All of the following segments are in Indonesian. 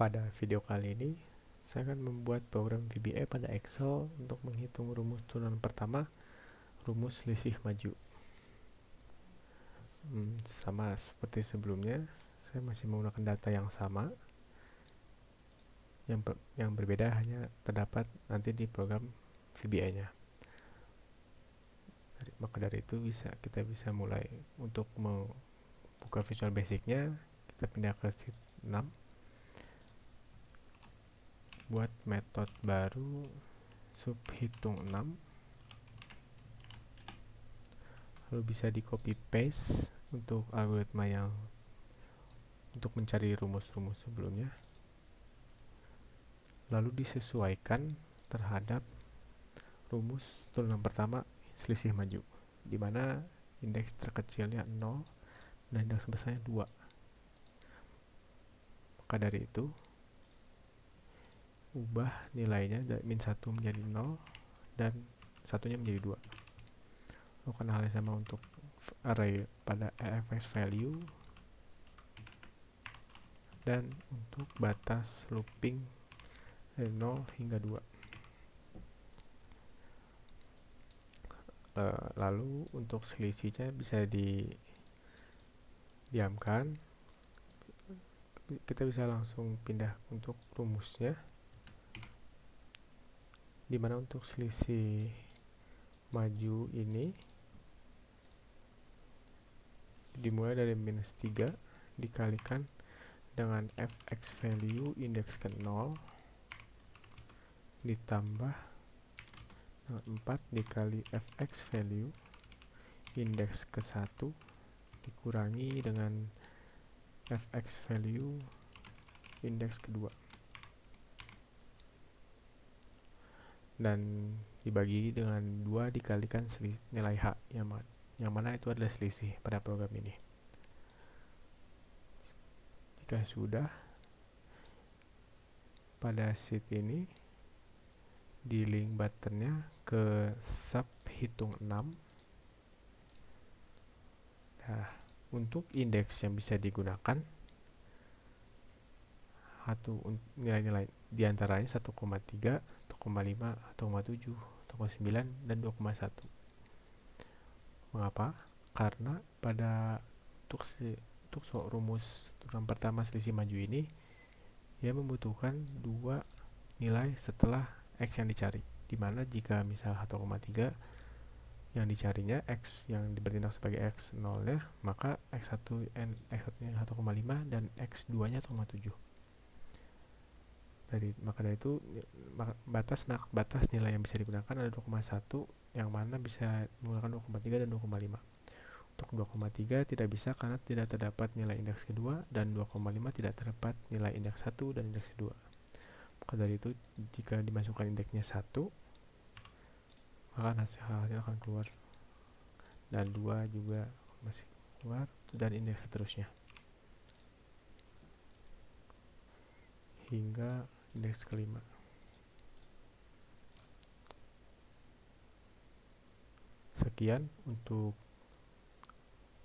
Pada video kali ini, saya akan membuat program VBA pada Excel untuk menghitung rumus turunan pertama, rumus selisih maju. Sama seperti sebelumnya, saya masih menggunakan data yang sama. Yang berbeda hanya terdapat nanti di program VBA-nya. Maka dari itu kita bisa mulai untuk membuka Visual Basic-nya. Kita pindah ke sheet 6. Buat metode baru subhitung 6, lalu bisa di copy paste untuk algoritma yang untuk mencari rumus-rumus sebelumnya, lalu disesuaikan terhadap rumus turunan pertama selisih maju, di mana indeks terkecilnya 0 dan indeks terbesarnya 2. Maka dari itu ubah nilainya dari min 1 menjadi 0 dan satunya menjadi 2. Lakukan hal yang sama untuk array pada EFX value dan untuk batas looping dari 0 hingga 2. Lalu untuk selisihnya bisa didiamkan. Kita bisa langsung pindah untuk rumusnya, dimana untuk selisih maju ini dimulai dari minus 3 dikalikan dengan fx value indeks ke 0 ditambah dengan 4 dikali fx value indeks ke 1 dikurangi dengan fx value indeks kedua dan dibagi dengan 2 dikalikan nilai H yang mana itu adalah selisih pada program ini. Jika sudah, pada sheet ini di link buttonnya ke sub hitung 6. Nah, untuk indeks yang bisa digunakan nilai-nilai diantaranya 1,3, 1,5, 1,7, 1,9, dan 2,1. Mengapa? Karena pada untuk rumus turunan pertama selisih maju ini, dia membutuhkan 2 nilai setelah X yang dicari. Dimana jika misal 1,3 yang dicarinya X yang bertindak sebagai X 0 nya, maka X1 nya 1,5 dan X2 nya 1,7. Maka dari itu batas nilai yang bisa digunakan adalah 2,1, yang mana bisa menggunakan 2,3 dan 2,5. Untuk 2,3 tidak bisa karena tidak terdapat nilai indeks kedua, dan 2,5 tidak terdapat nilai indeks 1 dan indeks kedua. Maka dari itu jika dimasukkan indeksnya 1, maka hasilnya akan keluar, dan 2 juga masih keluar, dan indeks seterusnya hingga indeks kelima. Sekian untuk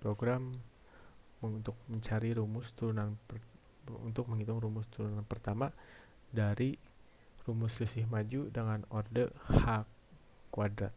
program untuk mencari rumus turunan untuk menghitung rumus turunan pertama dari rumus selisih maju dengan orde H kuadrat.